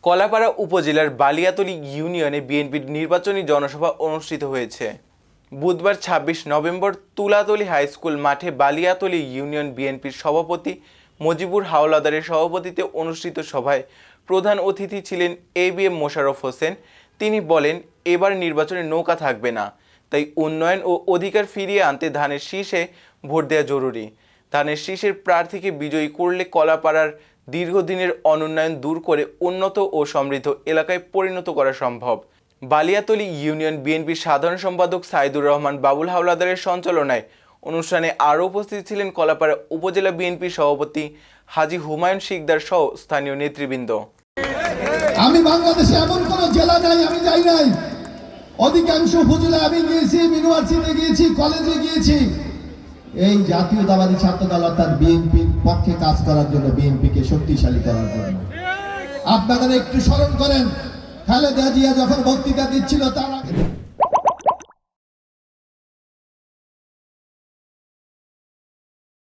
কলাপাড়া উপজেলার বালিয়াতলী ইউনিয়নে বিএনপির নির্বাচনী জনসভা অনুষ্ঠিত হয়েছে। বুধবার ২৬ নভেম্বর তুলাতলী হাই স্কুল মাঠে বালিয়াতলী ইউনিয়ন বিএনপির সভাপতি মজিবুর হাওলাদারের সভাপতিত্বে অনুষ্ঠিত সভায় প্রধান অতিথি ছিলেন এবিএম মোশাররফ হোসেন। তিনি বলেন, এবার নির্বাচনে নৌকা থাকবে না, তাই উন্নয়ন ও অধিকার ফিরিয়ে আনতে ধানের শীষে ভোট দেওয়া জরুরি। ধানের শীষের প্রার্থীকে বিজয়ী করলে কলাপাড়ার দীর্ঘদিনের অনুন্নয়ন দূর করে উন্নত ও সমৃদ্ধ এলাকায় পরিণত করা সম্ভব। বালিয়াতলী ইউনিয়ন বিএনপির সাধারণ সম্পাদক সাইদুর রহমান বাবুল হাওলাদারের সঞ্চালনায় অনুষ্ঠানে আরও উপস্থিত ছিলেন কলাপাড়া উপজেলা বিএনপির সভাপতি হাজী হুমায়ুন শিকদার সহ স্থানীয় নেতৃবৃন্দ। আমি বাংলাদেশে এমন কোন জেলা নাই আমি যাই নাই, অধিকাংশ উপজেলা আমি গিয়েছি, ইউনিভার্সিটিতে গিয়েছি, কলেজে গিয়েছি। এই জাতীয়তাবাদী ছাত্র দল তার বিএনপির পক্ষে কাজ করার জন্য, বিএনপিকে শক্তিশালী করার জন্য। আপনারা একটু স্মরণ করেন, খালেদা জিয়া যখন বক্তৃতা দিচ্ছিল তার আগে